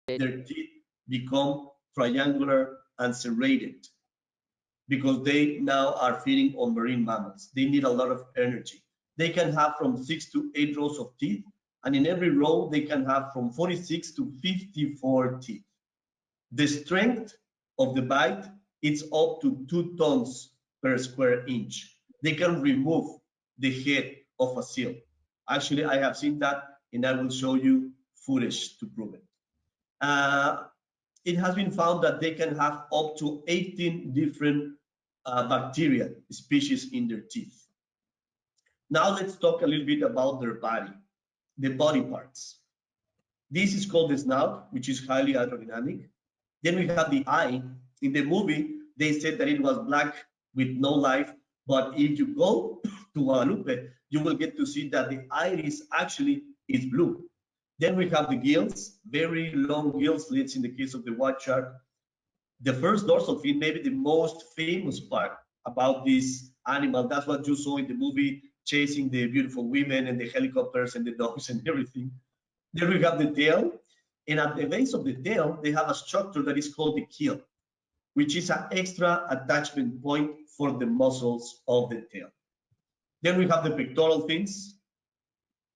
their teeth become triangular and serrated because they now are feeding on marine mammals. They need a lot of energy. They can have from 6 to 8 rows of teeth, and in every row they can have from 46 to 54 teeth. The strength of the bite is up to 2 tons per square inch. They can remove the head of a seal. Actually, I have seen that, and I will show you footage to prove it. It has been found that they can have up to 18 different bacteria species in their teeth. Now let's talk a little bit about their body, the body parts. This is called the snout, which is highly aerodynamic. Then we have the eye. In the movie, they said that it was black with no life, but if you go to Guadalupe, you will get to see that the iris actually is blue. Then we have the gills, very long gill slits in the case of the white shark. The first dorsal fin, maybe the most famous part about this animal. That's what you saw in the movie, chasing the beautiful women and the helicopters and the dogs and everything. Then we have the tail, and at the base of the tail, they have a structure that is called the keel, which is an extra attachment point for the muscles of the tail. Then we have the pectoral fins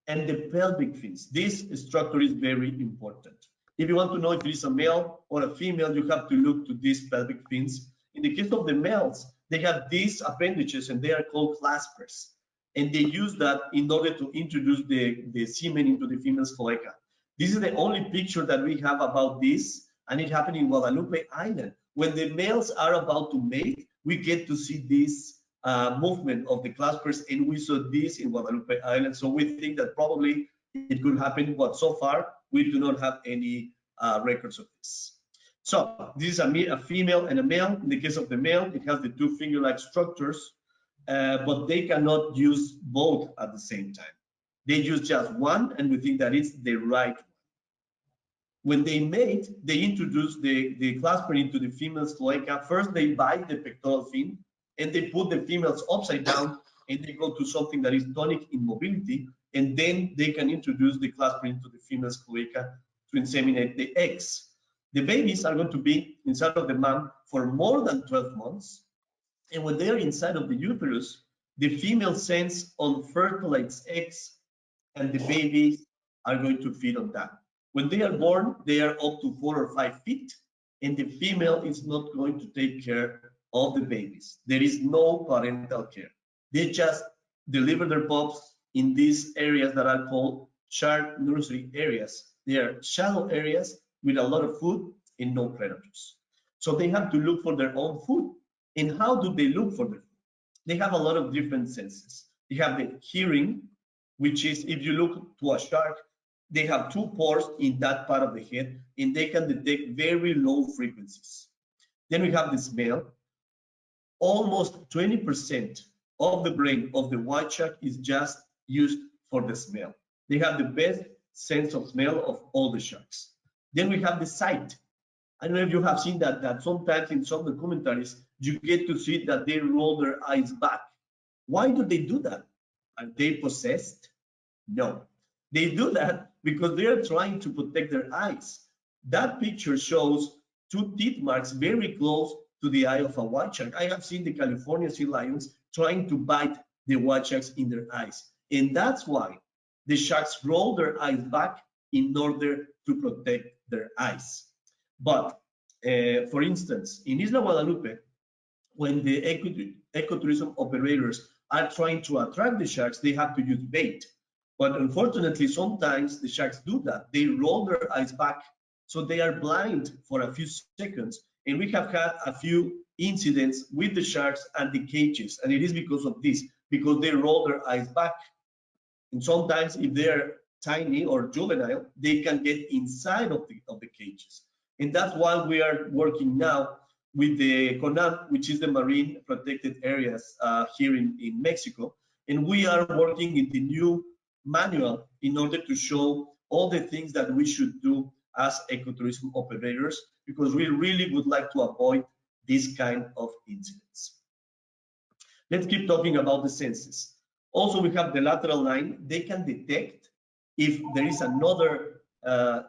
and the pelvic fins. This structure is very important. If you want to know if it is a male or a female, you have to look to these pelvic fins. In the case of the males, they have these appendages and they are called claspers. And they use that in order to introduce the semen into the female's cloaca. This is the only picture that we have about this, and it happened in Guadalupe Island. When the males are about to mate, we get to see this movement of the claspers, and we saw this in Guadalupe Island. So we think that probably it could happen, but so far we do not have any records of this. So this is a female and a male. In the case of the male, it has the two finger-like structures, but they cannot use both at the same time. They use just one, and we think that it's the right one. When they mate, they introduce the clasper into the female's cloaca. First, they bite the pectoral fin, and they put the females upside down, and they go to something that is tonic in mobility, and then they can introduce the clasper into the female's cloaca to inseminate the eggs. The babies are going to be inside of the mom for more than 12 months, and when they are inside of the uterus, the female sends unfertilized eggs, and the babies are going to feed on that. When they are born, they are up to 4 or 5 feet, and the female is not going to take care of the babies. There is no parental care. They just deliver their pups in these areas that are called shark nursery areas. They are shallow areas with a lot of food and no predators. So they have to look for their own food. And how do they look for their food? They have a lot of different senses. They have the hearing, which is if you look to a shark, they have 2 pores in that part of the head, and they can detect very low frequencies. Then we have the smell. Almost 20% of the brain of the white shark is just used for the smell. They have the best sense of smell of all the sharks. Then we have the sight. I don't know if you have seen that sometimes in some documentaries, you get to see that they roll their eyes back. Why do they do that? Are they possessed? No. They do that because they are trying to protect their eyes. That picture shows 2 teeth marks very close to the eye of a white shark. I have seen the California sea lions trying to bite the white sharks in their eyes. And that's why the sharks roll their eyes back in order to protect their eyes. But for instance, in Isla Guadalupe, when the ecotourism operators are trying to attract the sharks, they have to use bait. But unfortunately, sometimes the sharks do that. They roll their eyes back, so they are blind for a few seconds. And we have had a few incidents with the sharks and the cages, and it is because of this, because they roll their eyes back. And sometimes if they're tiny or juvenile, they can get inside of the cages. And that's why we are working now with the CONAM, which is the Marine Protected Areas here in Mexico. And we are working in the new manual in order to show all the things that we should do as ecotourism operators, because we really would like to avoid this kind of incidents. Let's keep talking about the senses. Also, we have the lateral line. They can detect if there is another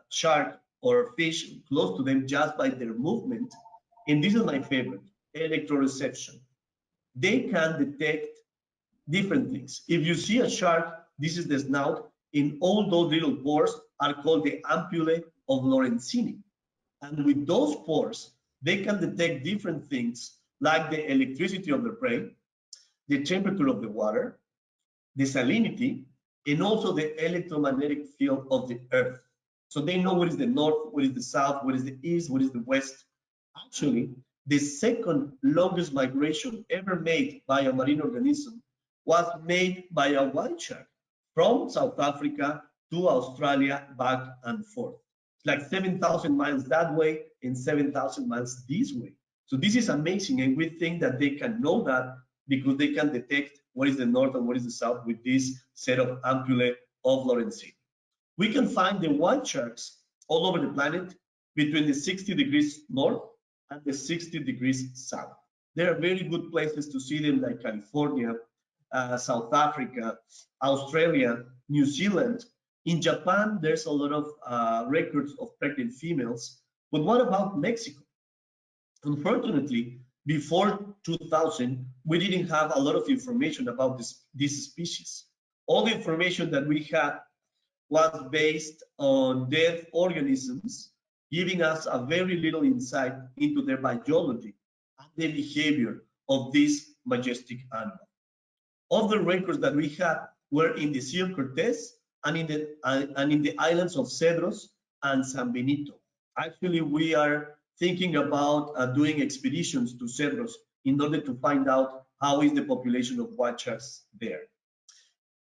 shark or fish close to them just by their movement. And this is my favorite, electroreception. They can detect different things. If you see a shark, this is the snout, in all those little pores are called the ampullae of Lorenzini. And with those pores, they can detect different things like the electricity of the prey, the temperature of the water, the salinity, and also the electromagnetic field of the earth. So they know what is the north, what is the south, what is the east, what is the west. Actually, the second longest migration ever made by a marine organism was made by a white shark from South Africa to Australia, back and forth. It's like 7,000 miles that way and 7,000 miles this way. So this is amazing, and we think that they can know that because they can detect what is the north and what is the south with this set of ampullae of Lorenzini. We can find the white sharks all over the planet between the 60 degrees north and the 60 degrees south. There are very good places to see them, like California, South Africa, Australia, New Zealand. In Japan, there's a lot of records of pregnant females. But what about Mexico? Unfortunately, before 2000, we didn't have a lot of information about this species. All the information that we had was based on dead organisms, giving us a very little insight into their biology and the behavior of this majestic animal. All the records that we had were in the Sea of Cortez and in the islands of Cedros and San Benito. Actually, we are thinking about doing expeditions to Cedros in order to find out how is the population of white sharks there.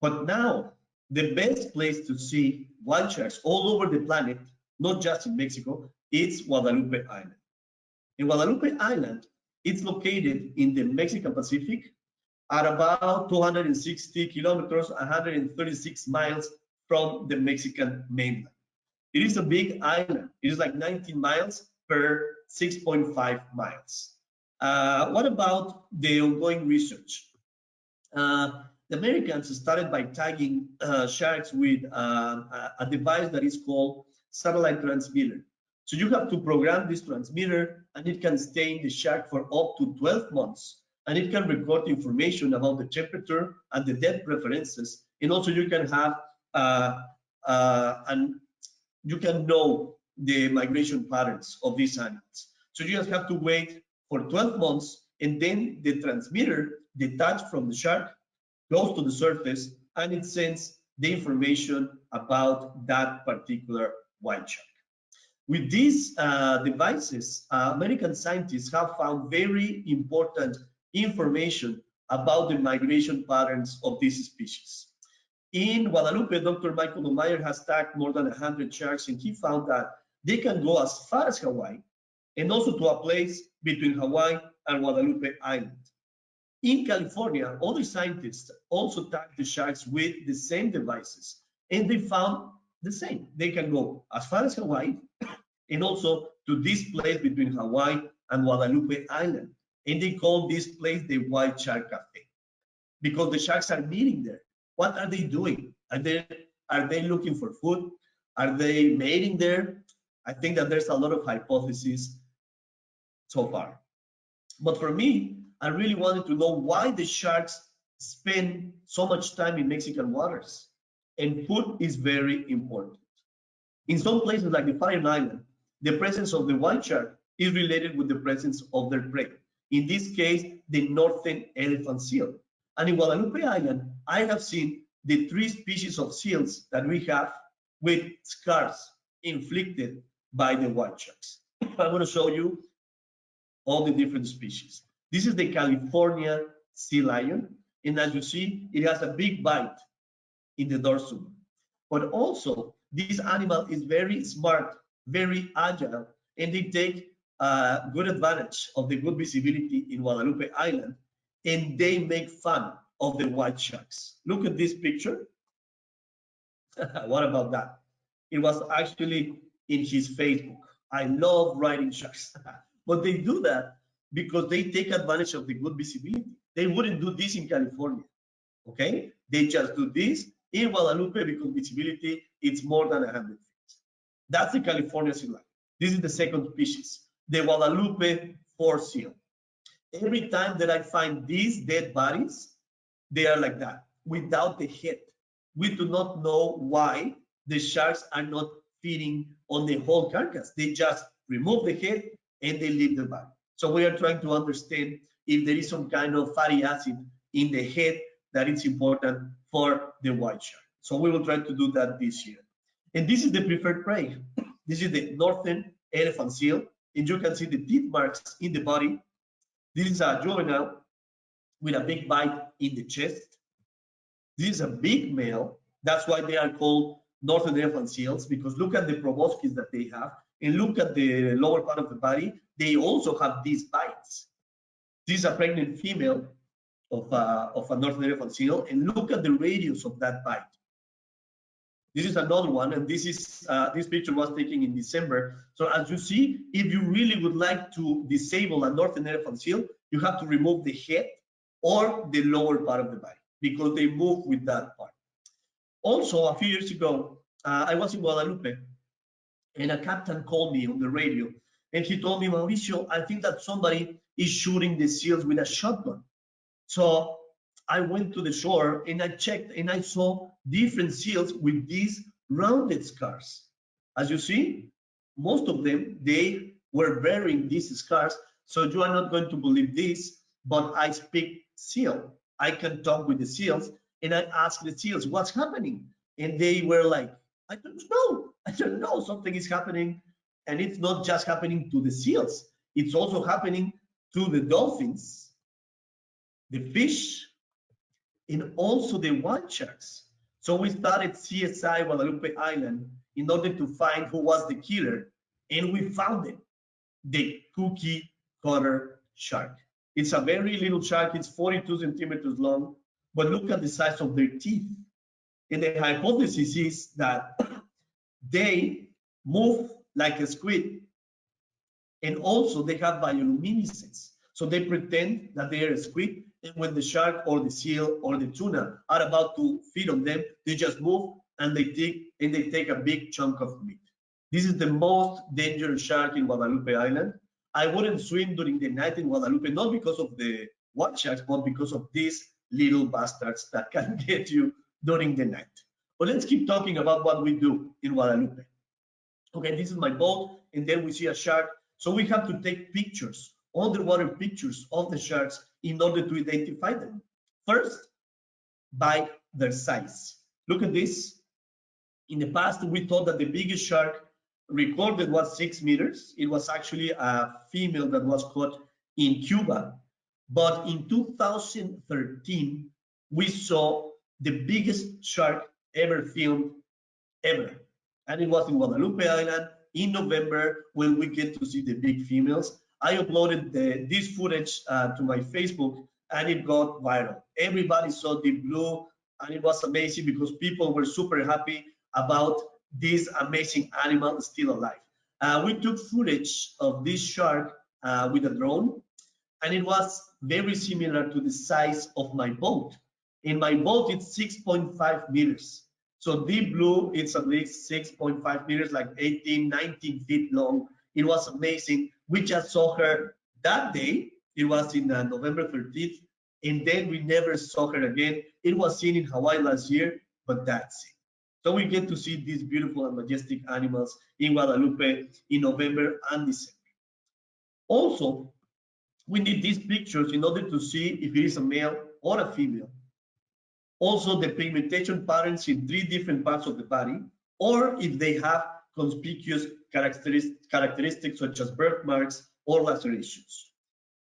But now, the best place to see white sharks all over the planet, not just in Mexico, it's Guadalupe Island. In Guadalupe Island, it's located in the Mexican Pacific at about 260 kilometers, 136 miles from the Mexican mainland. It is a big island. It is like 19 miles per 6.5 miles. What about the ongoing research? The Americans started by tagging sharks with a device that is called satellite transmitter. So you have to program this transmitter, and it can stay in the shark for up to 12 months. And it can record information about the temperature and the depth preferences. And also you can have, and you can know the migration patterns of these animals. So you just have to wait for 12 months, and then the transmitter detached from the shark goes to the surface, and it sends the information about that particular white shark. With these devices, American scientists have found very important information about the migration patterns of this species. In Guadalupe, Dr. Michael Omeyer has tagged more than 100 sharks, and he found that they can go as far as Hawaii and also to a place between Hawaii and Guadalupe Island. In California, other scientists also tagged the sharks with the same devices, and they found the same. They can go as far as Hawaii and also to this place between Hawaii and Guadalupe Island. And they call this place the White Shark Cafe because the sharks are meeting there. What are they doing? Are they looking for food? Are they mating there? I think that there's a lot of hypotheses so far. But for me, I really wanted to know why the sharks spend so much time in Mexican waters. And food is very important. In some places like the Fire Island, the presence of the white shark is related with the presence of their prey. In this case, the northern elephant seal. And in Guadalupe Island, I have seen the 3 species of seals that we have with scars inflicted by the white sharks. I'm going to show you all the different species. This is the California sea lion, and as you see, it has a big bite in the dorsal. But also, this animal is very smart, very agile, and they take good advantage of the good visibility in Guadalupe Island, and they make fun of the white sharks. Look at this picture. What about that? It was actually in his Facebook. I love riding sharks. But they do that because they take advantage of the good visibility. They wouldn't do this in California, okay? They just do this in Guadalupe because visibility is more than 100 feet. That's the California sea lion. This is the second species, the Guadalupe 4 seal. Every time that I find these dead bodies, they are like that, without the head. We do not know why the sharks are not feeding on the whole carcass. They just remove the head and they leave the body. So we are trying to understand if there is some kind of fatty acid in the head that is important for the white shark. So we will try to do that this year. And this is the preferred prey. This is the northern elephant seal, and you can see the teeth marks in the body. This is a juvenile with a big bite in the chest. This is a big male. That's why they are called northern elephant seals, because look at the proboscis that they have, and look at the lower part of the body. They also have these bites. This is a pregnant female of a northern elephant seal, and look at the radius of that bite. This is another one, and this picture was taken in December. So as you see, if you really would like to disable a northern elephant seal, you have to remove the head or the lower part of the body, because they move with that part. Also, a few years ago, I was in Guadalupe, and a captain called me on the radio, and he told me, Mauricio, I think that somebody is shooting the seals with a shotgun. So I went to the shore and I checked, and I saw different seals with these rounded scars. As you see, most of them, they were bearing these scars. So you are not going to believe this, but I speak seal. I can talk with the seals, and I asked the seals, what's happening? And they were like, I don't know, something is happening. And it's not just happening to the seals, it's also happening to the dolphins, the fish, and also the white sharks. So we started CSI Guadalupe Island in order to find who was the killer, and we found it, the cookie cutter shark. It's a very little shark, it's 42 centimeters long, but look at the size of their teeth. And the hypothesis is that they move like a squid, and also they have bioluminescence. So they pretend that they are a squid, and when the shark or the seal or the tuna are about to feed on them, they just move and they take a big chunk of meat. This is the most dangerous shark in Guadalupe Island. I wouldn't swim during the night in Guadalupe, not because of the white sharks, but because of these little bastards that can get you during the night. But let's keep talking about what we do in Guadalupe. Okay, this is my boat, and then we see a shark. So we have to take pictures, underwater pictures of the sharks in order to identify them. First, by their size. Look at this. In the past, we thought that the biggest shark recorded was 6 meters. It was actually a female that was caught in Cuba. But in 2013, we saw the biggest shark ever filmed ever. And it was in Guadalupe Island in November, when we get to see the big females. I uploaded this footage to my Facebook, and it got viral. Everybody saw the blue, and it was amazing because people were super happy about this amazing animal still alive. We took footage of this shark with a drone, and it was very similar to the size of my boat. In my boat, it's 6.5 meters. So deep blue, it's at least 6.5 meters, like 18, 19 feet long. It was amazing. We just saw her that day. It was in November 13th, and then we never saw her again. It was seen in Hawaii last year, but that's it. So we get to see these beautiful and majestic animals in Guadalupe in November and December. Also, we need these pictures in order to see if it is a male or a female. Also, the pigmentation patterns in 3 different parts of the body, or if they have conspicuous characteristics such as birthmarks or lacerations.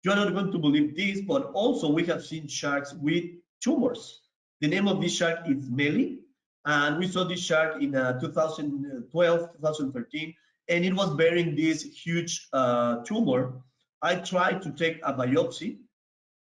You are not going to believe this, but also we have seen sharks with tumors. The name of this shark is Melly, and we saw this shark in 2012, 2013, and it was bearing this huge tumor. I tried to take a biopsy.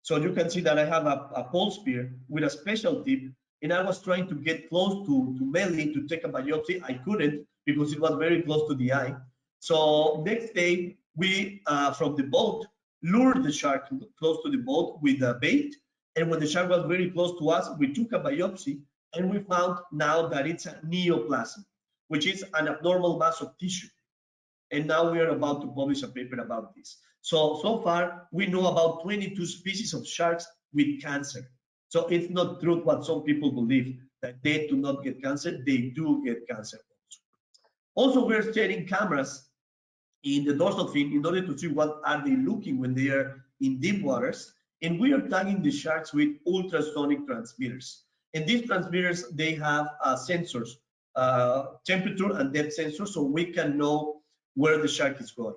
So you can see that I have a pole spear with a special tip, and I was trying to get close to Melly to take a biopsy. I couldn't because it was very close to the eye. So next day, we, from the boat, lured the shark close to the boat with a bait. And when the shark was very close to us, we took a biopsy, and we found now that it's a neoplasm. which is an abnormal mass of tissue. And now we are about to publish a paper about this. So far, we know about 22 species of sharks with cancer. So it's not true what some people believe, that they do not get cancer. They do get cancer. Also, we're setting cameras in the dorsal fin in order to see what are they looking when they are in deep waters. And we are tagging the sharks with ultrasonic transmitters. And these transmitters, they have sensors, temperature and depth sensors, so we can know where the shark is going.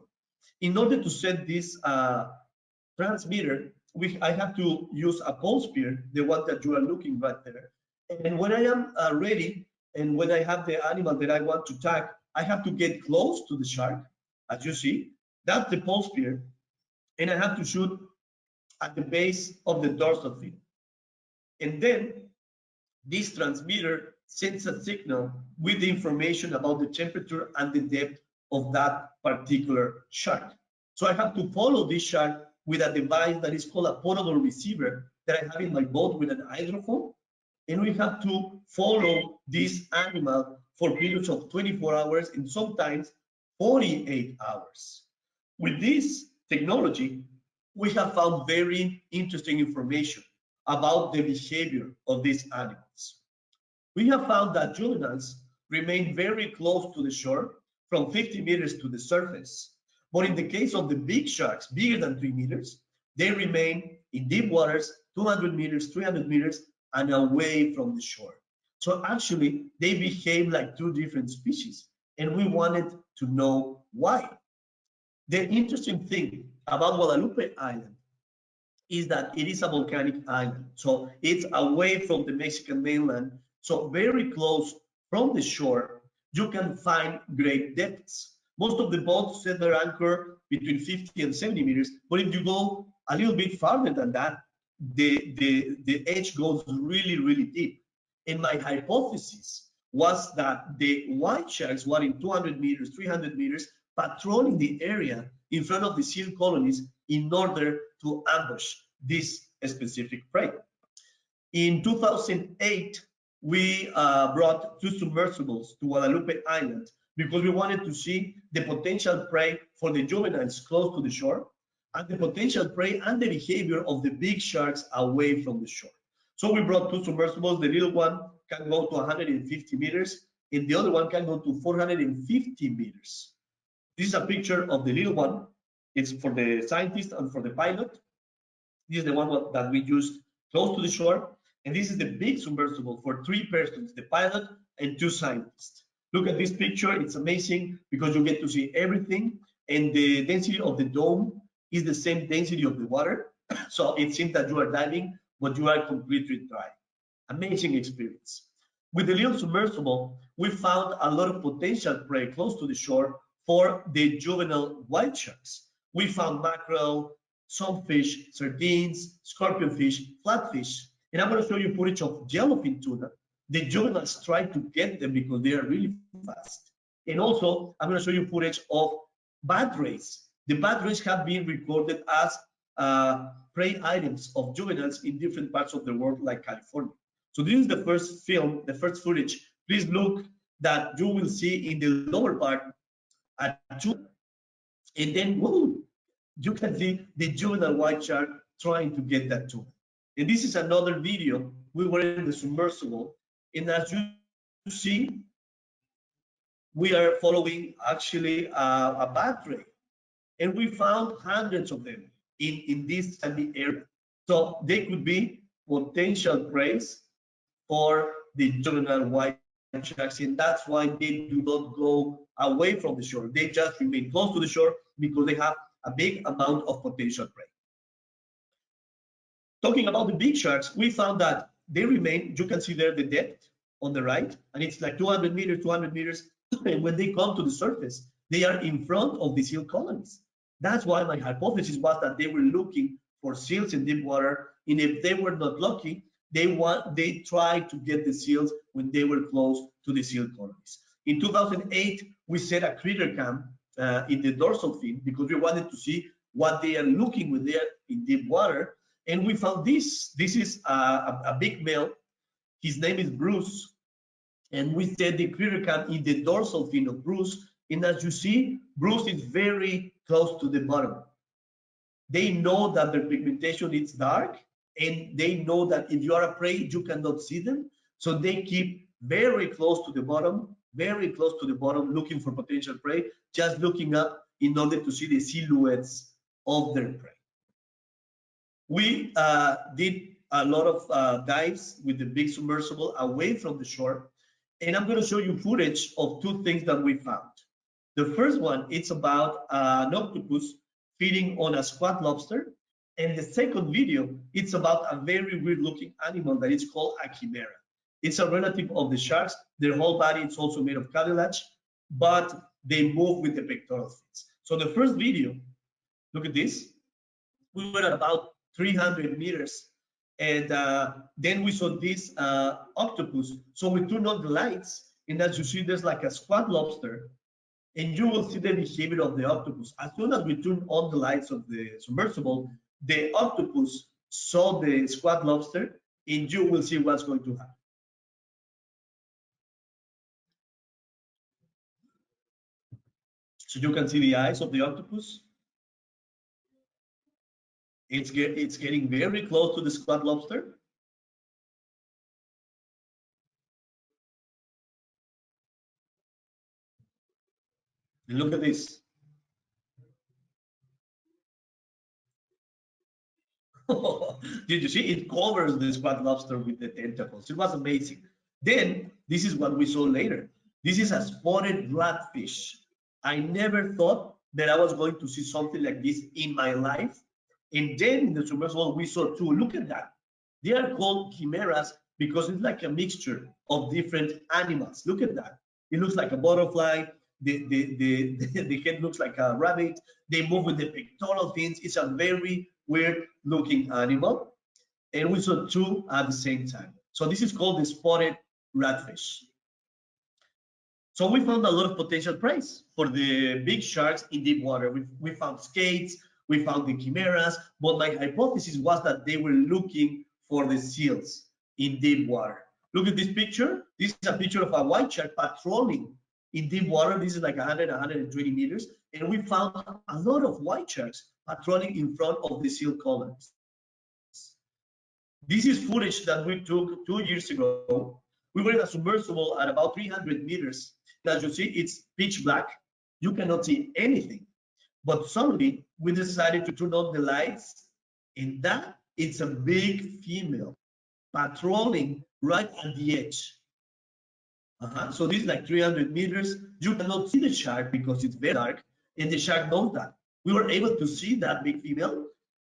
In order to set this transmitter, I have to use a pulse spear, the one that you are looking right there. And when I am ready, and when I have the animal that I want to tag, I have to get close to the shark. As you see, that's the pulse spear, and I have to shoot at the base of the dorsal fin. And then this transmitter sends a signal with the information about the temperature and the depth of that particular shark. So I have to follow this shark with a device that is called a portable receiver that I have in my boat with an hydrophone. And we have to follow this animal for periods of 24 hours and sometimes 48 hours. With this technology, we have found very interesting information about the behavior of these animals. We have found that juveniles remain very close to the shore, from 50 meters to the surface. But in the case of the big sharks, bigger than 3 meters, they remain in deep waters, 200 meters, 300 meters, and away from the shore. So actually, they behave like two different species, and we wanted to know why. The interesting thing about Guadalupe Island is that it is a volcanic island. So it's away from the Mexican mainland, so very close from the shore, you can find great depths. Most of the boats set their anchor between 50 and 70 meters, but if you go a little bit farther than that, the edge goes really, really deep. And my hypothesis was that the white sharks were in 200 meters, 300 meters, patrolling the area in front of the seal colonies in order to ambush this specific prey. In 2008, we brought 2 submersibles to Guadalupe Island because we wanted to see the potential prey for the juveniles close to the shore and the potential prey and the behavior of the big sharks away from the shore. So we brought 2 submersibles. The little one can go to 150 meters and the other one can go to 450 meters. This is a picture of the little one. It's for the scientist and for the pilot. This is the one that we used close to the shore. And this is the big submersible for 3 persons, the pilot and 2 scientists. Look at this picture. It's amazing because you get to see everything. And the density of the dome is the same density of the water. So it seems that you are diving, but you are completely dry. Amazing experience. With the little submersible, we found a lot of potential prey close to the shore for the juvenile white sharks. We found mackerel, some fish, sardines, scorpionfish, flatfish, and I'm going to show you footage of yellowfin tuna. The juveniles try to get them because they are really fast. And also, I'm going to show you footage of bat rays. The bat rays have been recorded as prey items of juveniles in different parts of the world, like California. So this is the first film, the first footage. Please look that you will see in the lower part a tuna, and then whoa, you can see the juvenile white shark trying to get that tuna. And this is another video. We were in the submersible, and as you see, we are following actually a bat ray, and we found hundreds of them in this sandy area. So they could be potential prey for the juvenile white sharks, and that's why they do not go away from the shore. They just remain close to the shore because they have a big amount of potential prey. Talking about the big sharks, we found that they remain, you can see there the depth on the right, and it's like 200 meters, 200 meters. And when they come to the surface, they are in front of the seal colonies. That's why my hypothesis was that they were looking for seals in deep water, and if they were not lucky, they tried to get the seals when they were close to the seal colonies. In 2008, we set a critter cam in the dorsal fin because we wanted to see what they are looking when they are in deep water. And we found this. This is a big male. His name is Bruce. And we set the critter cam in the dorsal fin of Bruce. And as you see, Bruce is very close to the bottom. They know that their pigmentation is dark, and they know that if you are a prey, you cannot see them. So they keep very close to the bottom, looking for potential prey, just looking up in order to see the silhouettes of their prey. We did a lot of dives with the big submersible away from the shore, and I'm going to show you footage of two things that we found. The first one, it's about an octopus feeding on a squat lobster, and the second video, it's about a very weird looking animal that is called a chimera. It's a relative of the sharks. Their whole body is also made of cartilage, but they move with the pectoral fins. So the first video, look at this. We were at about 300 meters, and then we saw this octopus. So we turned on the lights, and as you see, there's like a squat lobster, and you will see the behavior of the octopus. As soon as we turn on the lights of the submersible, the octopus saw the squat lobster, and you will see what's going to happen. So you can see the eyes of the octopus. It's getting very close to the squat lobster. And look at this. Did you see? It covers the squat lobster with the tentacles. It was amazing. Then, this is what we saw later. This is a spotted flatfish. I never thought that I was going to see something like this in my life. And then in the submersible, we saw two. Look at that. They are called chimeras because it's like a mixture of different animals. Look at that. It looks like a butterfly. The head looks like a rabbit. They move with the pectoral fins. It's a very weird looking animal. And we saw two at the same time. So this is called the spotted ratfish. So we found a lot of potential prey for the big sharks in deep water. We found skates, we found the chimeras, but my hypothesis was that they were looking for the seals in deep water. Look at this picture. This is a picture of a white shark patrolling in deep water. This is like 100, 120 meters. And we found a lot of white sharks patrolling in front of the seal colonies. This is footage that we took 2 years ago. We were in a submersible at about 300 meters. As you see, it's pitch black. You cannot see anything. But suddenly, we decided to turn on the lights, and that it's a big female patrolling right at the edge. So this is like 300 meters. You cannot see the shark because it's very dark, and the shark knows that. We were able to see that big female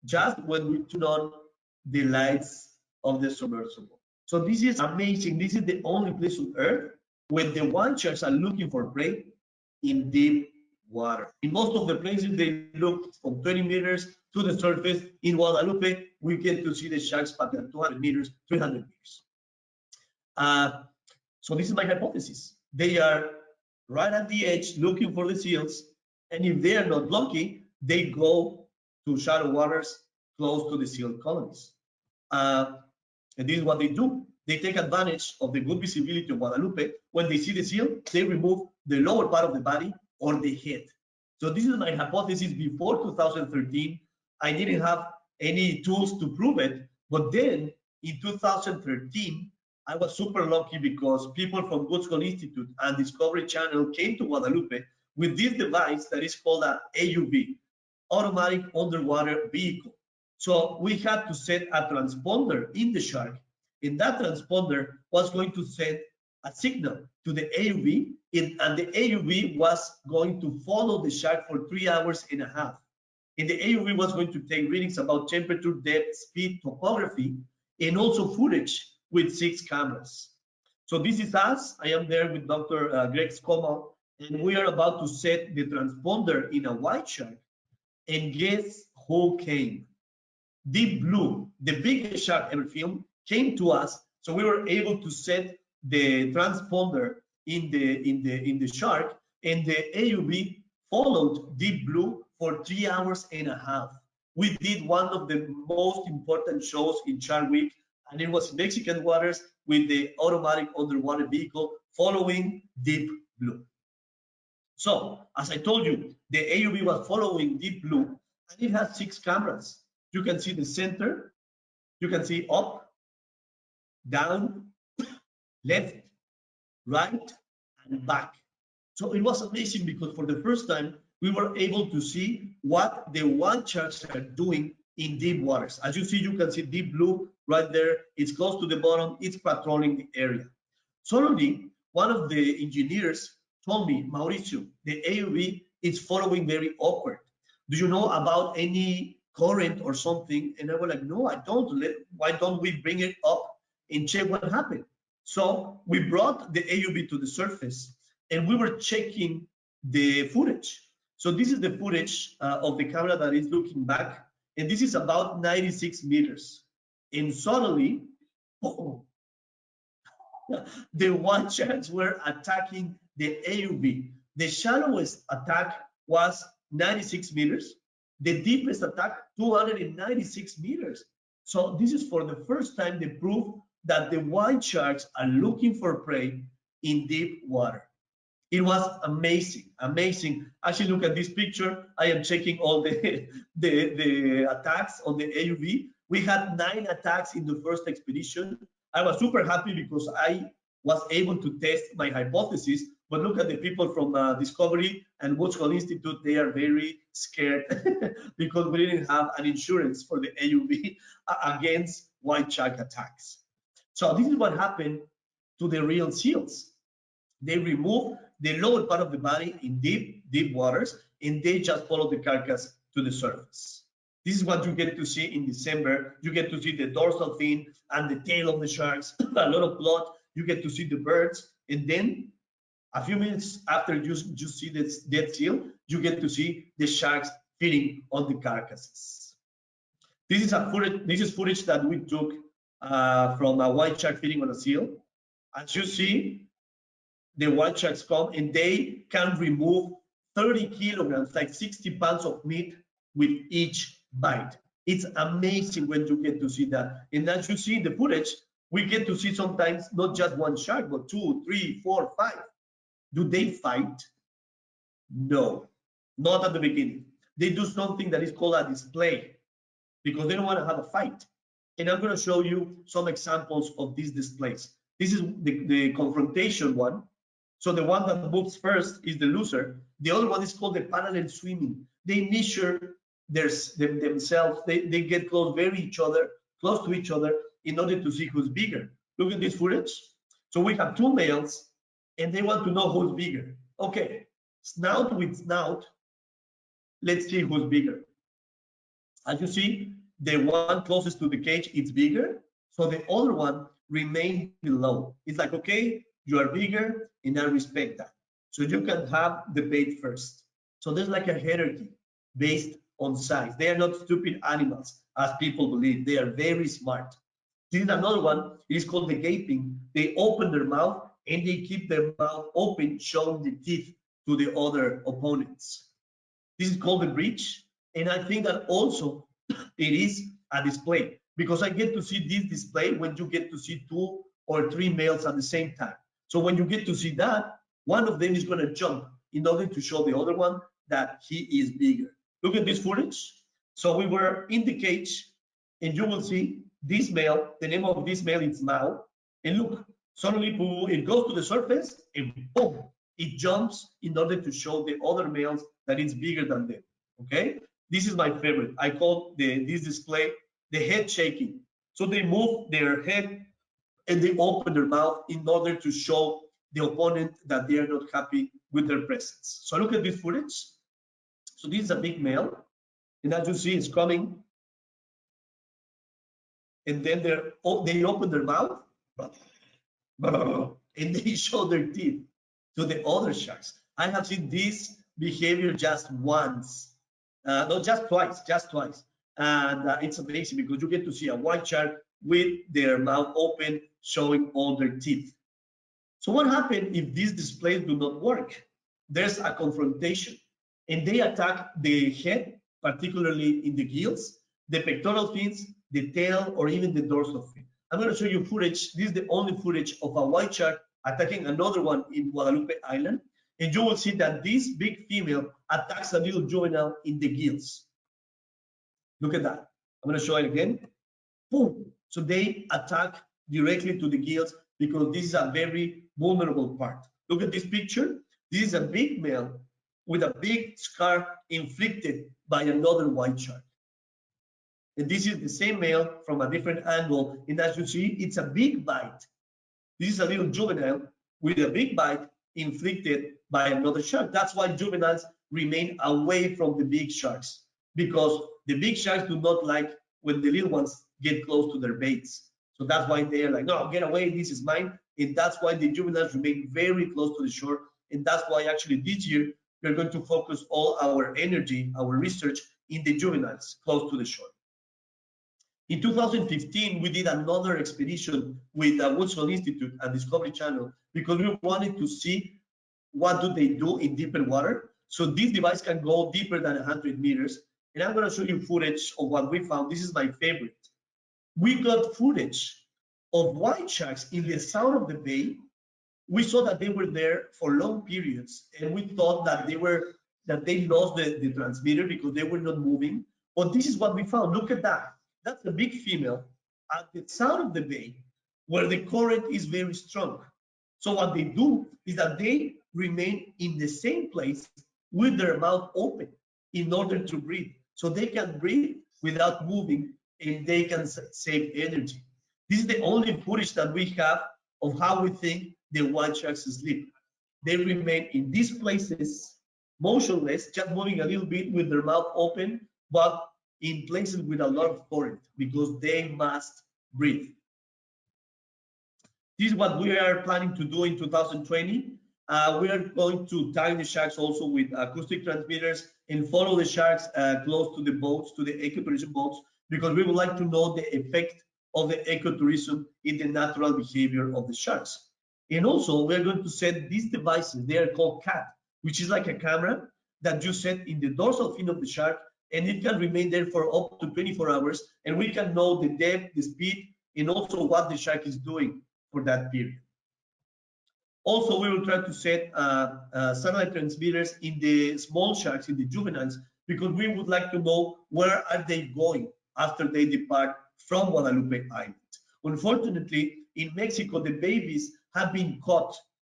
just when we turn on the lights of the submersible. So this is amazing. This is the only place on Earth where the white sharks are looking for prey in deep water. In most of the places, they look from 20 meters to the surface. In Guadalupe, we get to see the sharks at 200 meters, 300 meters. So this is my hypothesis. They are right at the edge looking for the seals, and if they are not lucky, they go to shallow waters close to the seal colonies. And this is what they do. They take advantage of the good visibility of Guadalupe. When they see the seal, they remove the lower part of the body or the head. So this is my hypothesis before 2013. I didn't have any tools to prove it, but then in 2013, I was super lucky because people from Good School Institute and Discovery Channel came to Guadalupe with this device that is called an AUV, Automatic Underwater Vehicle. So we had to set a transponder in the shark, and that transponder was going to send a signal to the AUV, and the AUV was going to follow the shark for 3 hours and a half. And the AUV was going to take readings about temperature, depth, speed, topography, and also footage with 6 cameras. So this is us. I am there with Dr. Greg Skomal, and we are about to set the transponder in a white shark. And guess who came? Deep Blue, the biggest shark ever filmed, came to us. So we were able to set the transponder in the shark, and the AUV followed Deep Blue for 3 hours and a half. We did one of the most important shows in Shark Week. and it was in Mexican waters with the automatic underwater vehicle following Deep Blue. So, as I told you, the AUV was following Deep Blue, and it has 6 cameras. You can see the center, you can see up, down, left, right, and back. So it was amazing because for the first time, we were able to see what the white sharks are doing in deep waters. As you see, you can see Deep Blue right there. It's close to the bottom. It's patrolling the area. Suddenly, one of the engineers told me, Mauricio, the AUV is following very awkward. Do you know about any current or something? And I was like, no, I don't. Why don't we bring it up and check what happened? So we brought the AUV to the surface and we were checking the footage. So this is the footage of the camera that is looking back, and this is about 96 meters. And suddenly, the white sharks were attacking the AUV. The shallowest attack was 96 meters. The deepest attack, 296 meters. So this is for the first time they prove that the white sharks are looking for prey in deep water. It was amazing, amazing. Actually, look at this picture. I am checking all the attacks on the AUV. We had 9 attacks in the first expedition. I was super happy because I was able to test my hypothesis. But look at the people from Discovery and Woods Hole Institute. They are very scared because we didn't have an insurance for the AUV against white shark attacks. So this is what happened to the real seals. They remove the lower part of the body in deep waters, and they just follow the carcass to the surface. This is what you get to see in December. You get to see the dorsal fin and the tail of the sharks, a lot of blood. You get to see the birds, and then a few minutes after you see this dead seal, you get to see the sharks feeding on the carcasses. This is footage that we took from a white shark feeding on a seal. As you see, the white sharks come and they can remove 30 kilograms, like 60 pounds of meat with each bite. It's amazing when you get to see that. And as you see in the footage, we get to see sometimes not just one shark, but 2, 3, 4, 5. Do they fight? No, not at the beginning. They do something that is called a display because they don't want to have a fight. And I'm going to show you some examples of these displays. This is the confrontation one. So the one that moves first is the loser. The other one is called the parallel swimming. They measure themselves. They get close to each other in order to see who's bigger. Look at this footage. So we have 2 males and they want to know who's bigger. Okay, snout with snout. Let's see who's bigger. As you see, the one closest to the cage is bigger. So the other one remains below. It's like, okay, you are bigger and I respect that. So you can have the bait first. So there's like a hierarchy based on size. They are not stupid animals as people believe. They are very smart. This is another one. It is called the gaping. They open their mouth and they keep their mouth open, showing the teeth to the other opponents. This is called the breach. And I think that also it is a display because I get to see this display when you get to see 2 or 3 males at the same time. So when you get to see that, one of them is going to jump in order to show the other one that he is bigger. Look at this footage. So we were in the cage and you will see this male, the name of this male is Mao. And look, suddenly it goes to the surface and boom, it jumps in order to show the other males that it's bigger than them. Okay, this is my favorite. I call this display the head shaking. So they move their head and they open their mouth in order to show the opponent that they are not happy with their presence. So look at this footage. So this is a big male, and as you see, it's coming, and then they open their mouth and they show their teeth to the other sharks. I have seen this behavior just once, no, just twice, and it's amazing because you get to see a white shark with their mouth open, showing all their teeth. So what happens if these displays do not work? There's a confrontation, and they attack the head, particularly in the gills, the pectoral fins, the tail, or even the dorsal fin. I'm going to show you footage. This is the only footage of a white shark attacking another one in Guadalupe Island. And you will see that this big female attacks a little juvenile in the gills. Look at that. I'm going to show it again. Boom. So they attack directly to the gills because this is a very vulnerable part. Look at this picture. This is a big male with a big scar inflicted by another white shark. And this is the same male from a different angle. And as you see, it's a big bite. This is a little juvenile with a big bite inflicted by another shark. That's why juveniles remain away from the big sharks, because the big sharks do not like when the little ones get close to their baits. So that's why they are like, no, get away, this is mine. And that's why the juveniles remain very close to the shore. And that's why actually this year, we're going to focus all our energy, our research in the juveniles close to the shore. In 2015, we did another expedition with the Woodson Institute and Discovery Channel because we wanted to see what do they do in deeper water. So this device can go deeper than 100 meters. And I'm going to show you footage of what we found. This is my favorite. We got footage of white sharks in the south of the bay. We saw that they were there for long periods, and we thought that they lost the transmitter because they were not moving. But this is what we found. Look at that. That's a big female at the south of the bay where the current is very strong. So what they do is that they remain in the same place with their mouth open in order to breathe. So they can breathe without moving, and they can save energy. This is the only footage that we have of how we think the white sharks sleep. They remain in these places motionless, just moving a little bit with their mouth open, but in places with a lot of current because they must breathe. This is what we are planning to do in 2020. We are going to tag the sharks also with acoustic transmitters and follow the sharks close to the boats, to the ecotourism boats, because we would like to know the effect of the ecotourism in the natural behavior of the sharks. And also, we're going to set these devices. They are called CAT, which is like a camera that you set in the dorsal fin of the shark, and it can remain there for up to 24 hours, and we can know the depth, the speed, and also what the shark is doing for that period. Also, we will try to set satellite transmitters in the small sharks, in the juveniles, because we would like to know where are they going after they depart from Guadalupe Island. Unfortunately, in Mexico, the babies have been caught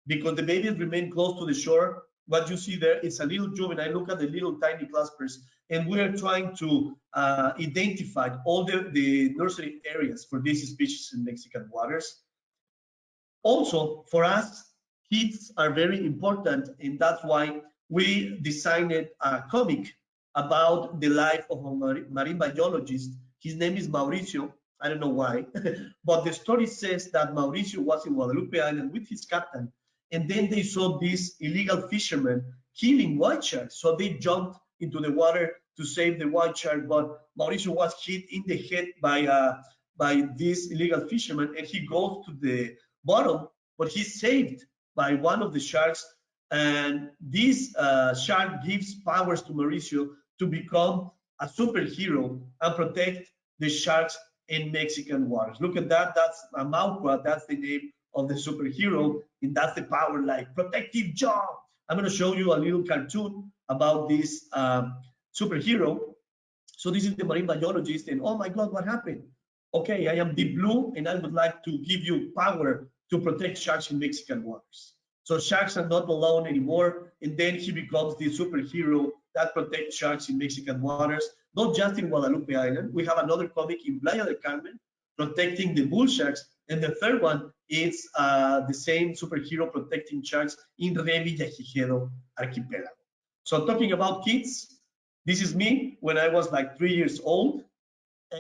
because the babies remain close to the shore. What you see there is a little juvenile. Look at the little tiny claspers. And we are trying to identify all the nursery areas for these species in Mexican waters. Also, for us, kids are very important, and that's why we designed a comic about the life of a marine biologist. His name is Mauricio. I don't know why, but the story says that Mauricio was in Guadalupe Island with his captain, and then they saw these illegal fishermen killing white sharks. So they jumped into the water to save the white shark, but Mauricio was hit in the head by this illegal fisherman, and he goes to the bottom, but he's saved by one of the sharks. And this shark gives powers to Mauricio to become a superhero and protect the sharks in Mexican waters. Look at that. That's a Mauqua. That's the name of the superhero, and that's the power, like protective job. I'm going to show you a little cartoon about this superhero. So this is the marine biologist, and oh my God, what happened? Okay, I am Deep Blue, and I would like to give you power to protect sharks in Mexican waters. So sharks are not alone anymore, and then he becomes the superhero that protects sharks in Mexican waters, not just in Guadalupe Island. We have another comic in Playa del Carmen protecting the bull sharks, and the third one is the same superhero protecting sharks in Revillagigedo archipelago. So talking about kids, this is me when I was like 3 years old,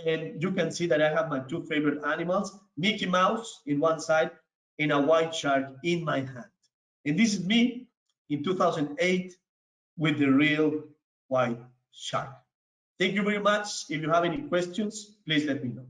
and you can see that I have my two favorite animals, Mickey Mouse in one side and a white shark in my hand. And this is me in 2008 with the real white shark. Thank you very much. If you have any questions, please let me know.